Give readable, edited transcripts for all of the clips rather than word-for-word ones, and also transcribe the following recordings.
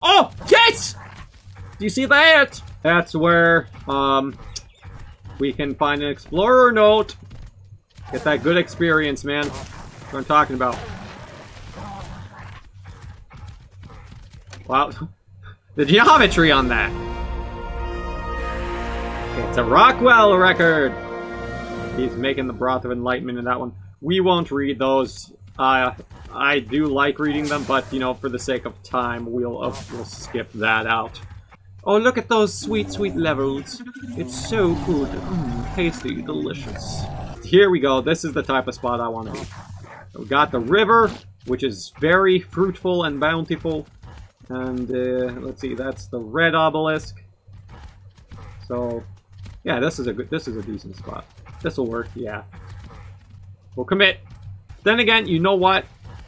Oh, yes! Do you see that? That's where, we can find an explorer note. Get that good experience, man. That's what I'm talking about. Wow. The geometry on that. It's a Rockwell record. He's making the Broth of Enlightenment in that one. We won't read those. I do like reading them, but, you know, for the sake of time, we'll skip that out. Oh, look at those sweet, sweet levels. It's so good. Tasty, delicious. Here we go. This is the type of spot I want to be. We got the river, which is very fruitful and bountiful. And, let's see, that's the red obelisk. So, yeah, this is a decent spot. This'll work, yeah. We'll commit. Then again, you know what?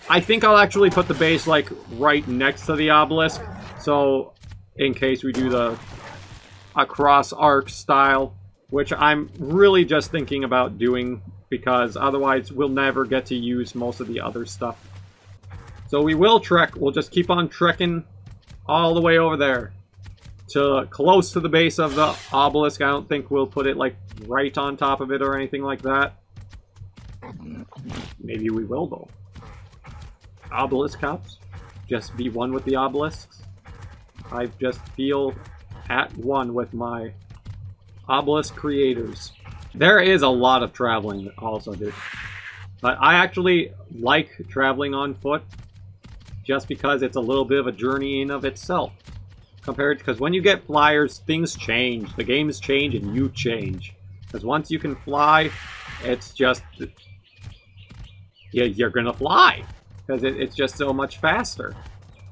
I think I'll actually put the base, like, right next to the obelisk. So, in case we do the across arc style, which I'm really just thinking about doing, because otherwise we'll never get to use most of the other stuff. So we will trek. We'll just keep on trekking all the way over there to close to the base of the obelisk. I don't think we'll put it, like, right on top of it or anything like that. Maybe we will, though. Obelisk cups. Just be one with the obelisks. I just feel at one with my obelisk creators. There is a lot of traveling also, dude. But I actually like traveling on foot just because it's a little bit of a journey in of itself. Because when you get flyers, things change. The games change and you change. Because once you can fly, it's just... yeah, you're gonna fly. Because it's just so much faster.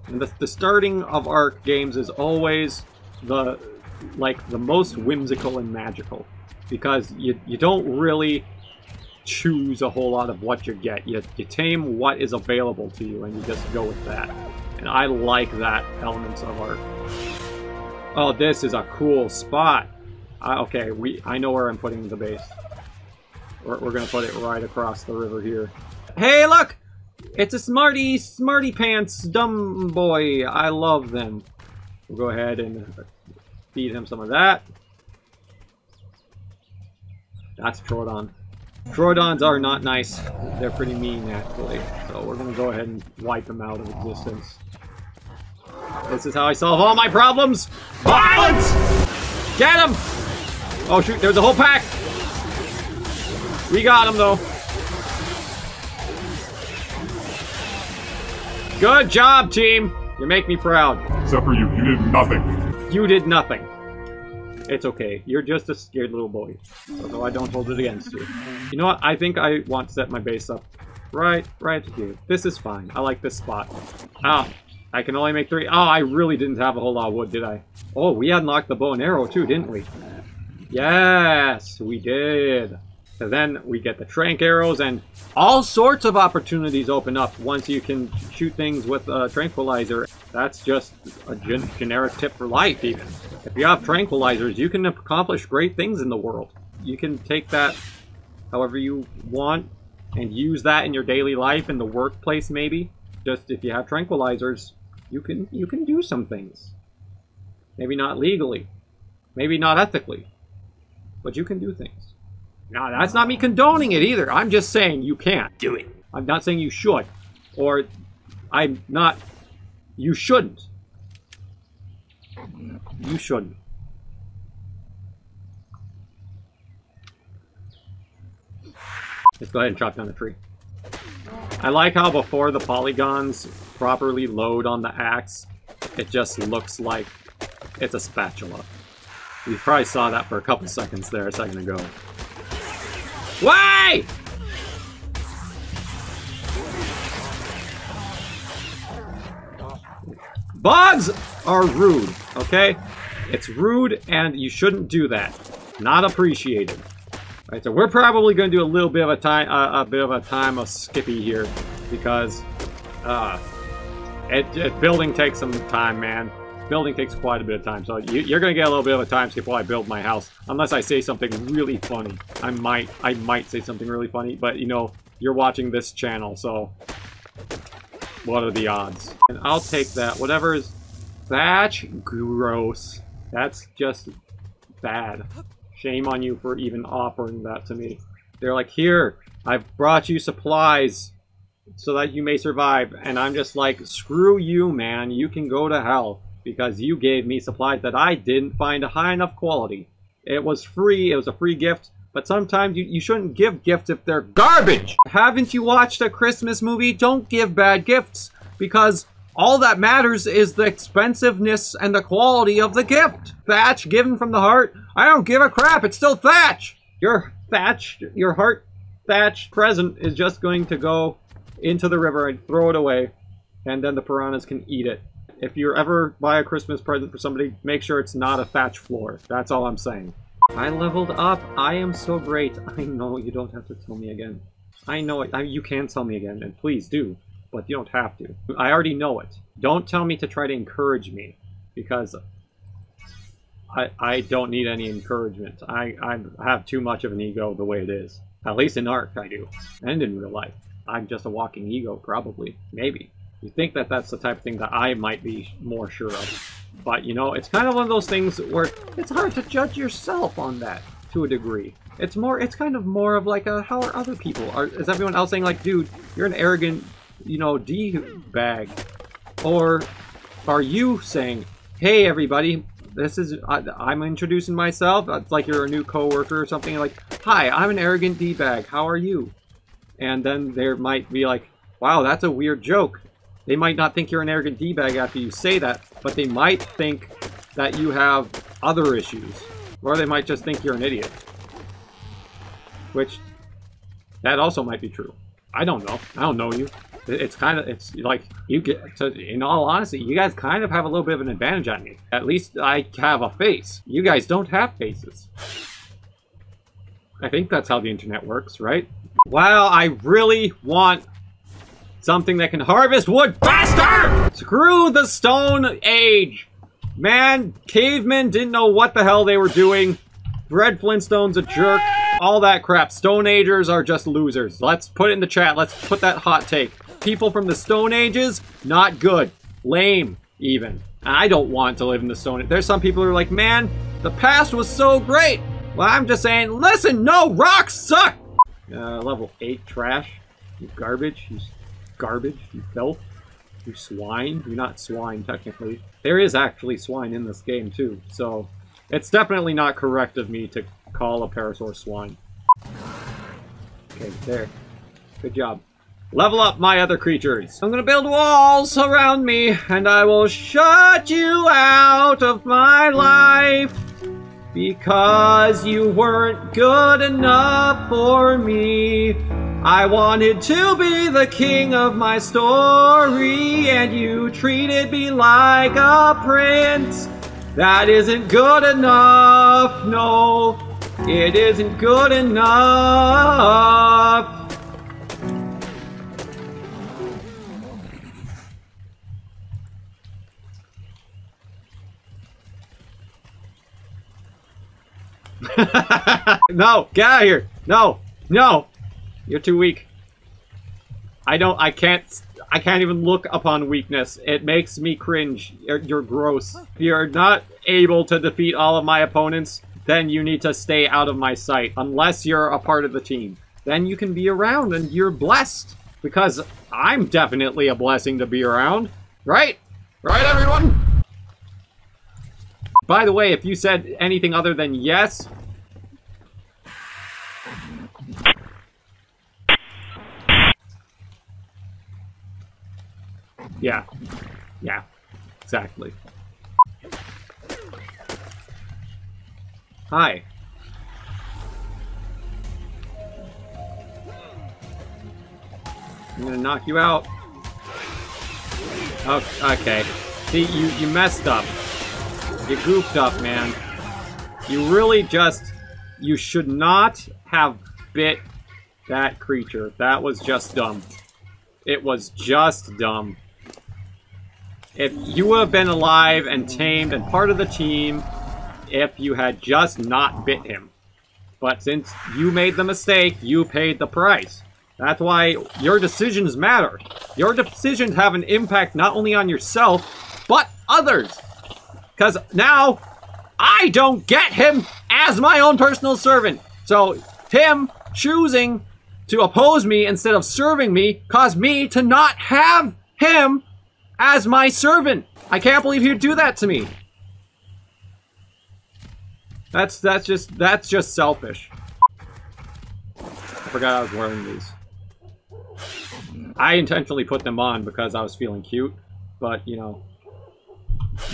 And the starting of Arc games is always the most whimsical and magical. Because you don't really choose a whole lot of what you get. You tame what is available to you and you just go with that. And I like that elements of Arc. Oh, this is a cool spot. Okay, I know where I'm putting the base. We're gonna put it right across the river here. Hey, look! It's a smarty pants dumb boy. I love them. We'll go ahead and feed him some of that. That's Troodon. Troodons are not nice. They're pretty mean, actually. So we're gonna go ahead and wipe them out of existence. This is how I solve all my problems! Violence! Get him! Oh shoot, there's a whole pack! We got him, though. Good job, team! You make me proud. Except for you did nothing. You did nothing. It's okay. You're just a scared little boy. Although I don't hold it against you. You know what? I think I want to set my base up right here. This is fine. I like this spot. Ah, I can only make 3. Oh, I really didn't have a whole lot of wood, did I? Oh, we unlocked the bow and arrow too, didn't we? Yes, we did. So then we get the trank arrows and all sorts of opportunities open up once you can shoot things with a tranquilizer. That's just a generic tip for life, even. If you have tranquilizers, you can accomplish great things in the world. You can take that however you want and use that in your daily life, in the workplace maybe. Just if you have tranquilizers, you can do some things. Maybe not legally, maybe not ethically, but you can do things. Now, that's not me condoning it either. I'm just saying you can't do it. I'm not saying you should. Or, I'm not... You shouldn't. You shouldn't. Let's go ahead and chop down the tree. I like how before the polygons properly load on the axe, it just looks like it's a spatula. You probably saw that for a couple seconds there a second ago. Why? Bugs are rude, okay? It's rude and you shouldn't do that. Not appreciated. Alright, so we're probably going to do a little bit of a time of skippy here because building takes some time, man. Building takes quite a bit of time, so you're gonna get a little bit of a time skip while I build my house, unless I say something really funny. I might say something really funny, but you know, you're watching this channel, so what are the odds? And I'll take that. Whatever is Thatch? Gross. That's just bad. Shame on you for even offering that to me. They're like, here, I've brought you supplies so that you may survive. And I'm just like, screw you, man. You can go to hell because you gave me supplies that I didn't find a high enough quality. It was free. It was a free gift. But sometimes you shouldn't give gifts if they're garbage. Haven't you watched a Christmas movie? Don't give bad gifts because all that matters is the expensiveness and the quality of the gift. Thatch given from the heart. I don't give a crap. It's still thatch. Your heart thatch present is just going to go into the river and throw it away. And then the piranhas can eat it. If you ever buy a Christmas present for somebody, make sure it's not a thatch floor. That's all I'm saying. I leveled up. I am so great. I know you don't have to tell me again. I know it. You can tell me again, and please do. But you don't have to. I already know it. Don't tell me to try to encourage me. Because I don't need any encouragement. I have too much of an ego the way it is. At least in Ark I do. And in real life. I'm just a walking ego, probably. Maybe. You think that that's the type of thing that I might be more sure of. But, you know, it's kind of one of those things where it's hard to judge yourself on that, to a degree. It's kind of more of like a, how are other people? Is everyone else saying like, dude, you're an arrogant, you know, D-bag? Or are you saying, hey, everybody, I'm introducing myself. It's like you're a new coworker or something. Like, hi, I'm an arrogant D-bag. How are you? And then there might be like, wow, that's a weird joke. They might not think you're an arrogant D-bag after you say that, but they might think that you have other issues. Or they might just think you're an idiot. Which, that also might be true. I don't know. I don't know you. It's like, you get to, in all honesty, you guys kind of have a little bit of an advantage on me. At least I have a face. You guys don't have faces. I think that's how the internet works, right? Wow, I really want something that can harvest wood faster! Screw the Stone Age! Man, cavemen didn't know what the hell they were doing. Red Flintstone's a jerk. All that crap. Stone Agers are just losers. Let's put it in the chat. Let's put that hot take. People from the Stone Ages, not good. Lame, even. I don't want to live in the Stone Age. There's some people who are like, man, the past was so great. Well, I'm just saying, listen, no, rocks suck! Level 8 trash. You garbage. You garbage. You filth. You swine. You're not swine, technically. There is actually swine in this game, too. So, it's definitely not correct of me to call a parasaur swine. Okay, there. Good job. Level up my other creatures. I'm gonna build walls around me, and I will shut you out of my life. Because you weren't good enough for me. I wanted to be the king of my story, and you treated me like a prince. That isn't good enough, no, it isn't good enough. No, get out of here. No, no. You're too weak. I can't even look upon weakness. It makes me cringe. You're gross. If you're not able to defeat all of my opponents, then you need to stay out of my sight. Unless you're a part of the team. Then you can be around and you're blessed. Because I'm definitely a blessing to be around. Right? Right, everyone? By the way, if you said anything other than yes... Yeah. Yeah. Exactly. Hi. I'm gonna knock you out. Oh, okay. See, you messed up. You goofed up, man. You really just... You should not have bit that creature. That was just dumb. It was just dumb. If you would have been alive and tamed and part of the team, if you had just not bit him. But since you made the mistake, you paid the price. That's why your decisions matter. Your decisions have an impact not only on yourself, but others. Because now I don't get him as my own personal servant. So him choosing to oppose me instead of serving me caused me to not have him as my servant. I can't believe he'd do that to me. That's just selfish. I forgot I was wearing these. I intentionally put them on because I was feeling cute, but you know,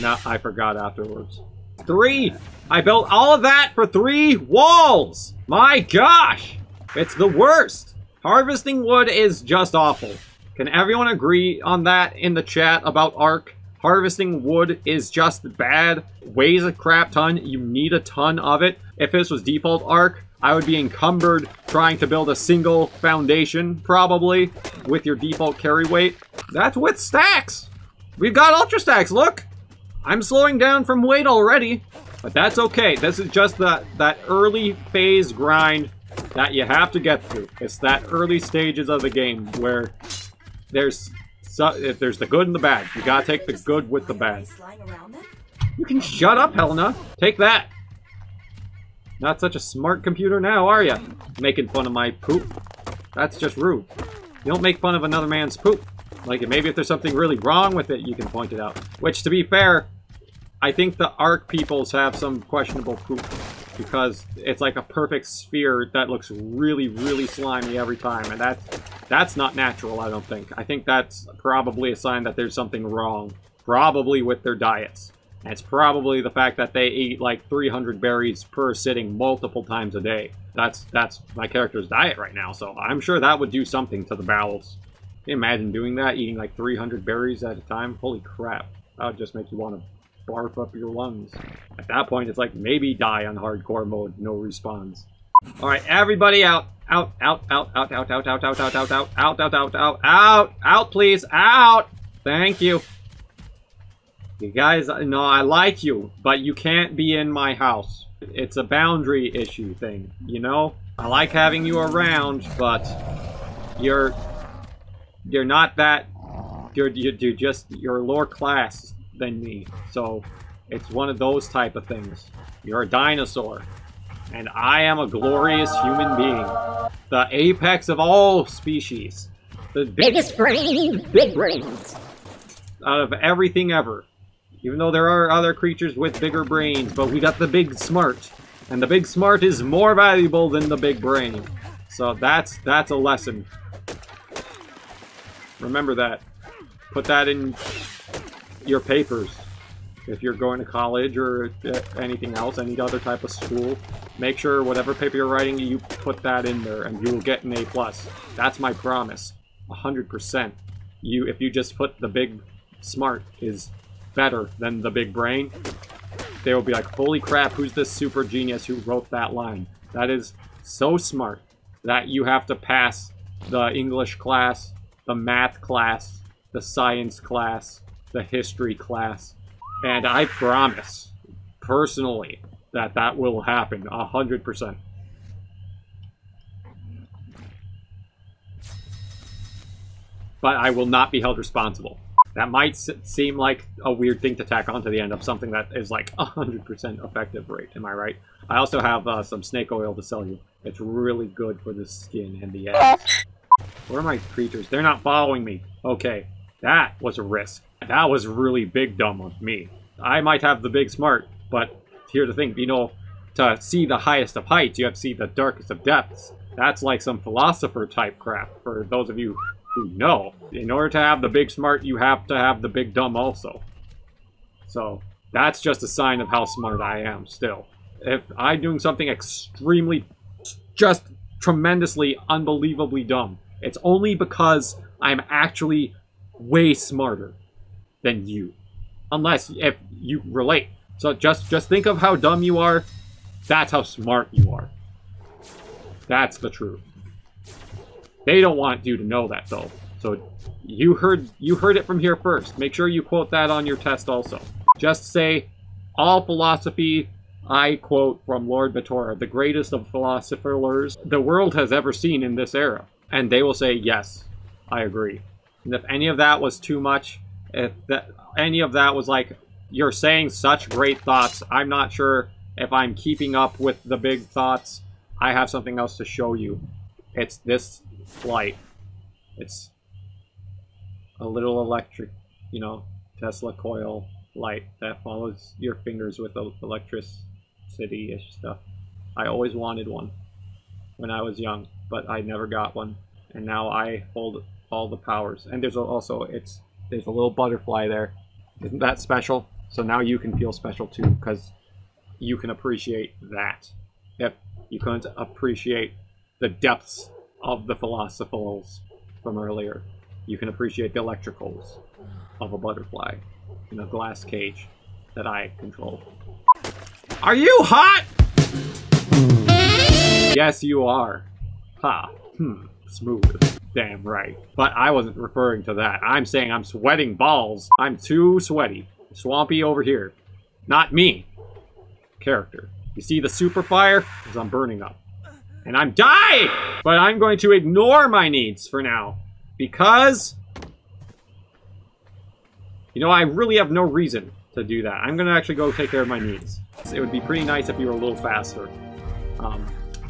now I forgot afterwards. 3! I built all of that for 3 walls! My gosh! It's the worst! Harvesting wood is just awful. Can everyone agree on that in the chat about Ark? Harvesting wood is just bad. Weighs a crap ton. You need a ton of it. If this was default Ark, I would be encumbered trying to build a single foundation, probably, with your default carry weight. That's with stacks! We've got ultra stacks, look! I'm slowing down from weight already, but that's okay. This is just that early phase grind that you have to get through. It's that early stages of the game where there's the good and the bad. You gotta take the good with the bad. You can shut up, Helena. Take that. Not such a smart computer now, are ya? Making fun of my poop. That's just rude. You don't make fun of another man's poop. Like, maybe if there's something really wrong with it, you can point it out. Which, to be fair, I think the Ark peoples have some questionable poop. Because it's like a perfect sphere that looks really, really slimy every time. And that's not natural, I don't think. I think that's probably a sign that there's something wrong. Probably with their diets. And it's probably the fact that they eat like 300 berries per sitting multiple times a day. That's my character's diet right now, so I'm sure that would do something to the bowels. Can you imagine doing that? Eating like 300 berries at a time? Holy crap. That would just make you want to barf up your lungs. At that point, it's like, maybe die on hardcore mode, no respawns. Alright, everybody out. Out, please, out! Thank you. You guys, no, I like you, but you can't be in my house. It's a boundary issue thing, you know? I like having you around, but you're not that, you're lower class than me, so it's one of those type of things. You're a dinosaur, and I am a glorious human being. The apex of all species. The biggest brain, big brains. Out of everything ever. Even though there are other creatures with bigger brains, but we got the big smart. And the big smart is more valuable than the big brain. So that's a lesson. Remember that. Put that in your papers. If you're going to college or anything else, any other type of school, make sure whatever paper you're writing, you put that in there and you will get an A+. That's my promise. 100%. If you just put the big smart is better than the big brain, they will be like, holy crap, who's this super genius who wrote that line? That is so smart that you have to pass the English class, the math class, the science class, the history class. And I promise, personally, that will happen 100%. But I will not be held responsible. That might seem like a weird thing to tack onto the end of something that is like 100% effective rate, am I right? I also have some snake oil to sell you. It's really good for the skin and the eggs. Where are my creatures? They're not following me. Okay, that was a risk. That was really big dumb of me. I might have the big smart, but here's the thing, you know, to see the highest of heights, you have to see the darkest of depths. That's like some philosopher type crap, for those of you who know. In order to have the big smart, you have to have the big dumb also. So, that's just a sign of how smart I am still. If I'm doing something extremely, just tremendously, unbelievably dumb, it's only because I'm actually way smarter than you. Unless, if you relate. So just think of how dumb you are. That's how smart you are. That's the truth. They don't want you to know that, though. So you heard it from here first. Make sure you quote that on your test also. Just say, all philosophy, I quote from Lord Batora, the greatest of philosophers the world has ever seen in this era. And they will say, yes, I agree. And if any of that was too much, if any of that was like you're saying such great thoughts. I'm not sure if I'm keeping up with the big thoughts. I have something else to show you. It's this light. It's a little electric, you know, Tesla coil light that follows your fingers with electricity-ish stuff. I always wanted one when I was young, but I never got one. And now I hold all the powers. And there's also, there's a little butterfly there. Isn't that special? So now you can feel special too, because you can appreciate that. If you couldn't appreciate the depths of the philosophals from earlier, you can appreciate the electricals of a butterfly in a glass cage that I control. Are you hot? Yes, you are. Ha. Smooth. Damn right. But I wasn't referring to that. I'm saying I'm sweating balls. I'm too sweaty. Swampy over here. Not me. Character. You see the super fire? Because I'm burning up. And I'm dying! But I'm going to ignore my needs for now. Because... you know, I really have no reason to do that. I'm going to actually go take care of my needs. It would be pretty nice if you were a little faster.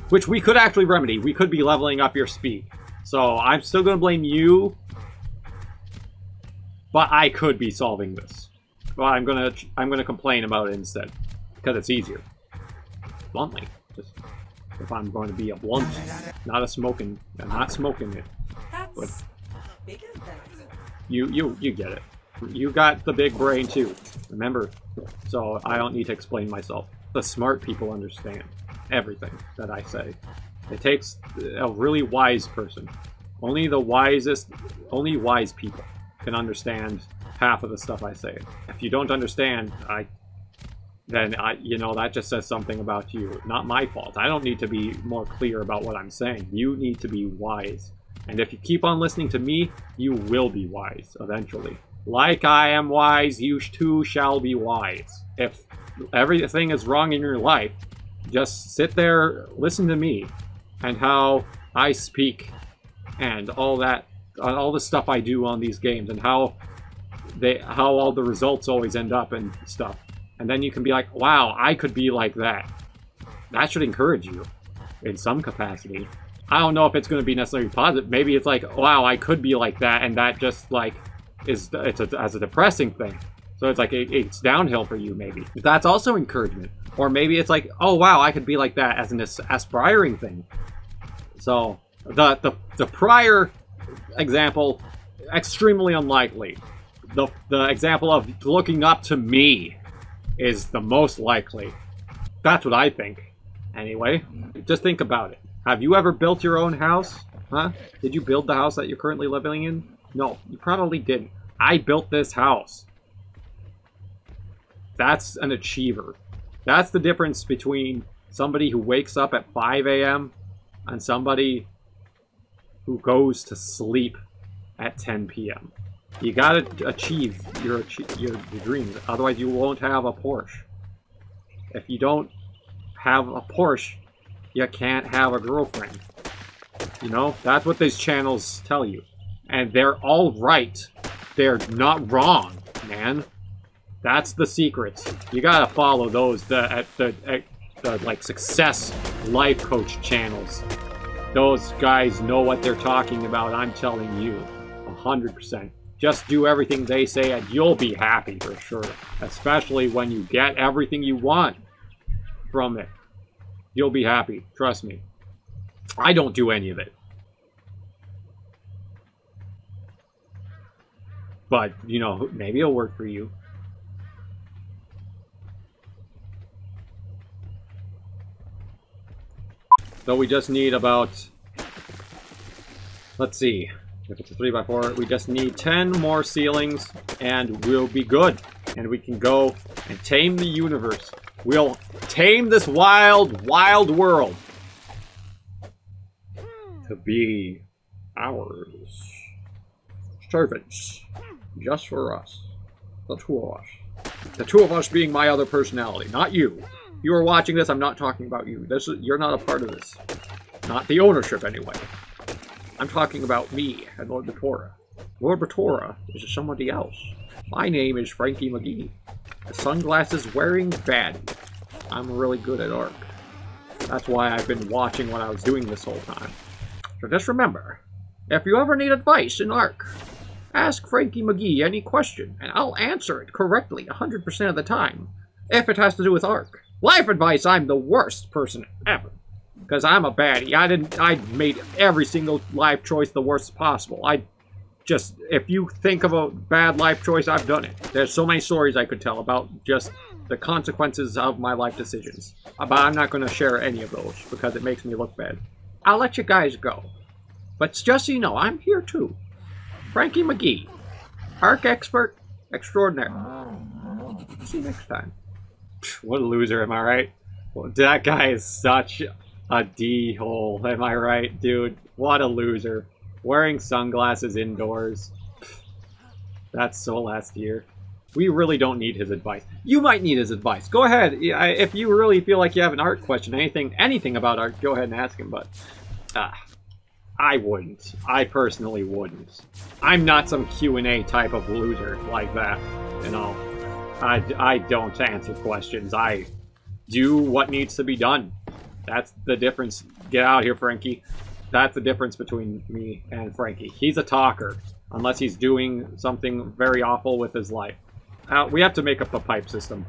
Which we could actually remedy. We could be leveling up your speed. So I'm still going to blame you. But I could be solving this. Well, I'm gonna complain about it instead. Because it's easier. Bluntly. Just if I'm going to be a blunt. Not a smoking. I'm not smoking it. But you get it. You got the big brain too. Remember? So I don't need to explain myself. The smart people understand everything that I say. It takes a really wise person. Only wise people can understand half of the stuff I say. If you don't understand, then you know, that just says something about you. Not my fault. I don't need to be more clear about what I'm saying. You need to be wise. And if you keep on listening to me, you will be wise eventually. Like I am wise, you too shall be wise. If everything is wrong in your life, just sit there, listen to me, and how I speak, and all that, all the stuff I do on these games, and how all the results always end up and stuff. And then you can be like, wow, I could be like that. That should encourage you in some capacity. I don't know if it's going to be necessarily positive. Maybe it's like, wow, I could be like that, and that just like as a depressing thing. So it's like it's downhill for you, maybe. That's also encouragement. Or maybe it's like, oh wow, I could be like that as an aspiring thing. So the prior example, extremely unlikely. The example of looking up to me is the most likely. That's what I think. Anyway, just think about it. Have you ever built your own house? Huh? Did you build the house that you're currently living in? No, you probably didn't. I built this house. That's an achiever. That's the difference between somebody who wakes up at 5 a.m. and somebody who goes to sleep at 10 p.m. You gotta achieve your dreams, otherwise you won't have a Porsche. If you don't have a Porsche, you can't have a girlfriend. You know, that's what these channels tell you. And they're all right. They're not wrong, man. That's the secret. You gotta follow those, the like success life coach channels. Those guys know what they're talking about, I'm telling you. 100%. Just do everything they say and you'll be happy for sure. Especially when you get everything you want from it. You'll be happy, trust me. I don't do any of it. But, you know, maybe it'll work for you. So we just need about, let's see, if it's a 3x4, we just need 10 more ceilings and we'll be good. And we can go and tame the universe. We'll tame this wild, wild world to be ours. Servants. Just for us. The two of us. The two of us being my other personality, not you. You are watching this, I'm not talking about you. You're not a part of this. Not the ownership, anyway. I'm talking about me and Lord Batora. Lord Batora is somebody else. My name is Frankie McGee. Sunglasses wearing baddie. I'm really good at Ark. That's why I've been watching what I was doing this whole time. So just remember, if you ever need advice in Ark, ask Frankie McGee any question, and I'll answer it correctly 100% of the time, if it has to do with Ark. Life advice, I'm the worst person ever. Because I'm a baddie. I made every single life choice the worst possible. If you think of a bad life choice, I've done it. There's so many stories I could tell about just the consequences of my life decisions. But I'm not going to share any of those, because it makes me look bad. I'll let you guys go. But just so you know, I'm here too. Frankie McGee. Ark expert extraordinaire. See you next time. What a loser, am I right? Well, that guy is such a D-hole, am I right, dude? What a loser. Wearing sunglasses indoors. That's so last year. We really don't need his advice. You might need his advice. Go ahead. If you really feel like you have an art question, anything about art, go ahead and ask him, but I wouldn't. I personally wouldn't. I'm not some Q&A type of loser like that, you know. I don't answer questions. I do what needs to be done. That's the difference. Get out here, Frankie. That's the difference between me and Frankie. He's a talker, unless he's doing something very awful with his life. We have to make up a pipe system.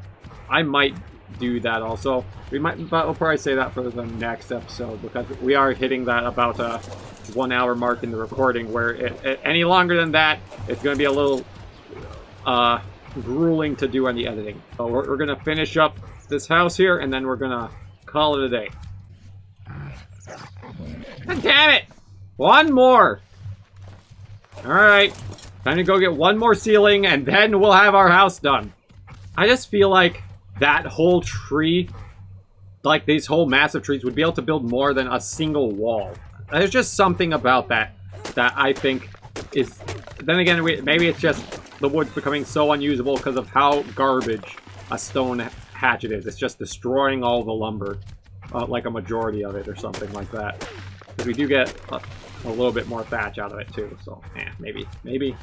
I might do that also. But we'll probably say that for the next episode, because we are hitting that about a 1 hour mark in the recording, where any longer than that, it's going to be a little grueling to do on the editing. So we're going to finish up this house here, and then we're going to call it a day. God damn it! One more! Alright. Time to go get one more ceiling, and then we'll have our house done. I just feel like that whole tree, like these whole massive trees, would be able to build more than a single wall. There's just something about that I think is... Then again, maybe it's just the wood's becoming so unusable because of how garbage a stone hatchet is. It's just destroying all the lumber, like a majority of it or something like that. Because we do get a little bit more thatch out of it too, so maybe.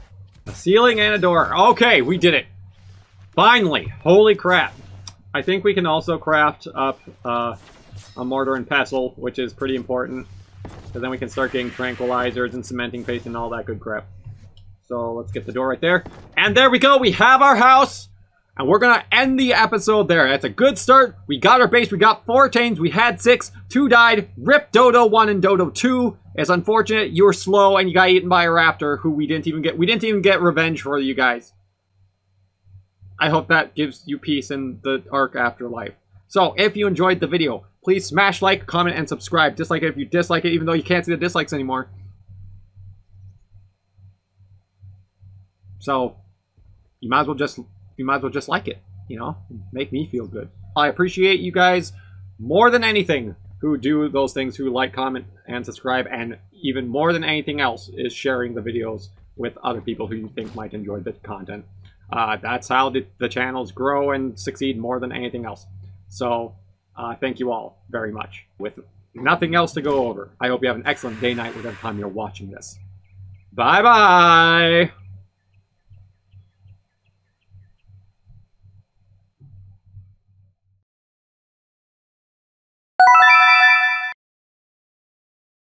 A ceiling and a door. Okay, we did it. Finally, holy crap. I think we can also craft up a mortar and pestle, which is pretty important. Because then we can start getting tranquilizers and cementing paste and all that good crap. So let's get the door right there. And there we go, we have our house! And we're gonna end the episode there. That's a good start. We got our base, we got 4 chains, we had 6, 2 died. Rip Dodo 1 and Dodo 2. It's unfortunate you were slow and you got eaten by a raptor who we didn't even get revenge for you guys. I hope that gives you peace in the Ark afterlife. So, if you enjoyed the video, please smash like, comment, and subscribe. Dislike it if you dislike it, even though you can't see the dislikes anymore. So, you might as well just like it, you know? Make me feel good. I appreciate you guys more than anything who do those things, who like, comment, and subscribe, and even more than anything else is sharing the videos with other people who you think might enjoy the content. That's how the channels grow and succeed more than anything else. So, thank you all very much. With nothing else to go over, I hope you have an excellent day, night, whatever time you're watching this. Bye-bye!